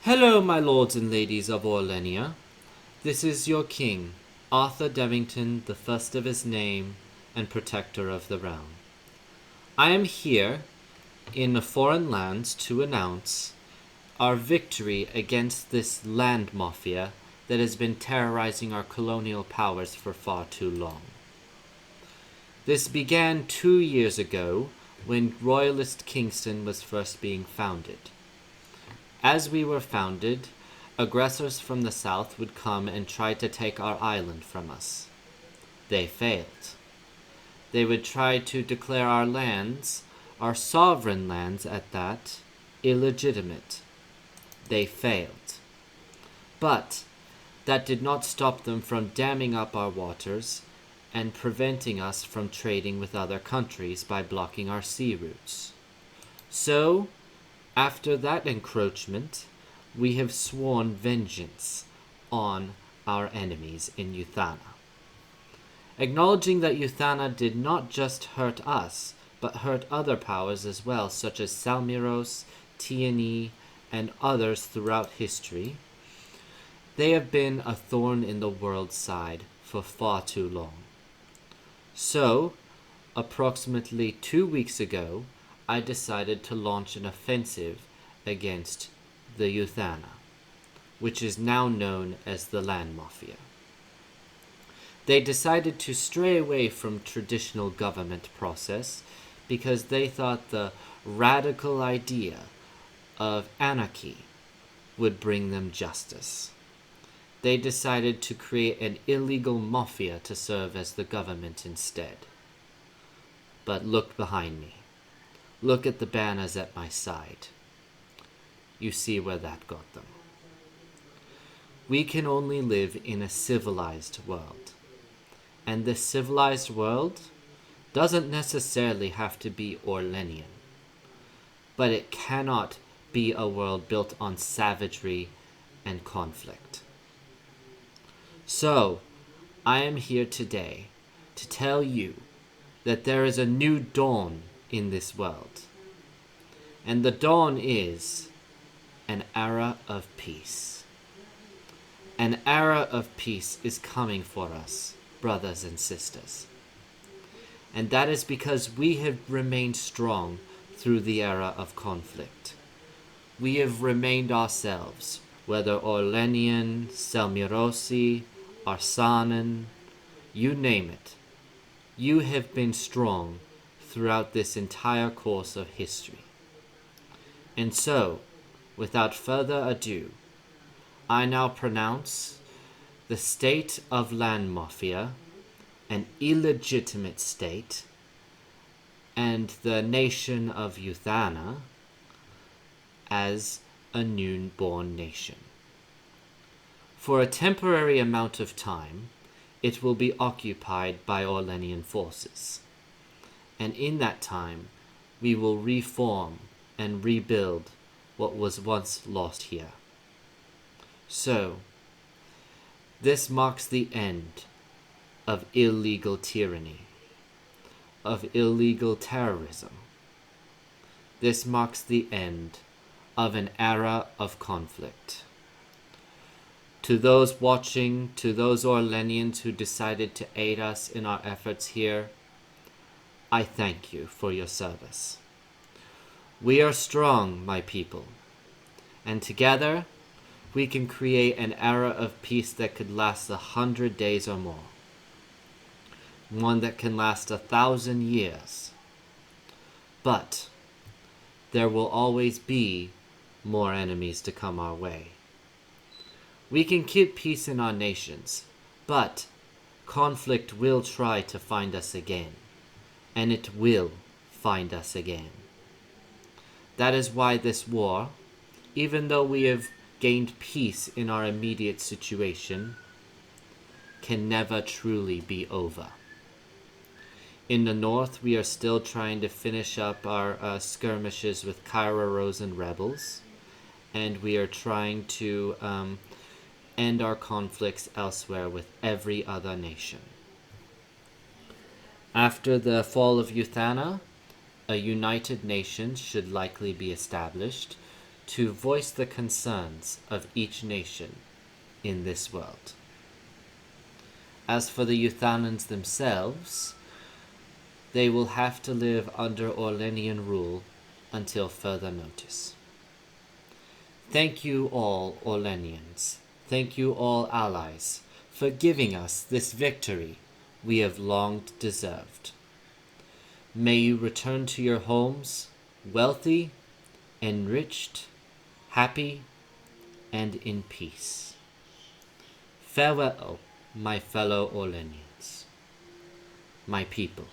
Hello, my lords and ladies of Orlennia. This is your king, Arthur Devington, the first of his name, and protector of the realm. I am here in a foreign land to announce our victory against this Land Mafia that has been terrorizing our colonial powers for far too long. This began 2 years ago when Royalist Kingston was first being founded. As we were founded, aggressors from the south would come and try to take our island from us. They failed. They would try to declare our lands, our sovereign lands at that, illegitimate. They failed. But that did not stop them from damming up our waters and preventing us from trading with other countries by blocking our sea routes. So, after that encroachment, we have sworn vengeance on our enemies in Uthana. Acknowledging that Uthana did not just hurt us, but hurt other powers as well, such as Salmiros, Tiani, and others throughout history, they have been a thorn in the world's side for far too long. So, approximately 2 weeks ago, I decided to launch an offensive against the Uthana, which is now known as the Land Mafia. They decided to stray away from traditional government process because they thought the radical idea of anarchy would bring them justice. They decided to create an illegal mafia to serve as the government instead. But look behind me. Look at the banners at my side. You see where that got them. We can only live in a civilized world. And this civilized world doesn't necessarily have to be Orlennian. But it cannot be a world built on savagery and conflict. So, I am here today to tell you that there is a new dawn in this world. And the dawn is an era of peace. An era of peace is coming for us, brothers and sisters. And that is because we have remained strong through the era of conflict. We have remained ourselves, whether Orlennian, Selmirosi, Arsanan, you name it. You have been strong throughout this entire course of history. And so, without further ado, I now pronounce the state of Land Mafia an illegitimate state, and the nation of Uthana as a new-born nation. For a temporary amount of time, it will be occupied by Orlennian forces, and in that time, we will reform and rebuild what was once lost here. So, this marks the end of illegal tyranny, of illegal terrorism. This marks the end of an era of conflict. To those watching, to those Orlennians who decided to aid us in our efforts here, I thank you for your service. We are strong, my people, and together we can create an era of peace that could last 100 days or more. One that can last 1,000 years. But there will always be more enemies to come our way. We can keep peace in our nations, but conflict will try to find us again, and it will find us again. That is why this war, even though we have gained peace in our immediate situation, can never truly be over. In the north, we are still trying to finish up our skirmishes with Kyra Rosen rebels, and we are trying to end our conflicts elsewhere with every other nation. After the fall of Uthana, a united nation should likely be established to voice the concerns of each nation in this world. As for the Uthanans themselves, they will have to live under Orlennian rule until further notice. Thank you all, Orlennians. Thank you all allies for giving us this victory we have long deserved. May you return to your homes wealthy, enriched, happy, and in peace. Farewell, my fellow Orlennians, my people.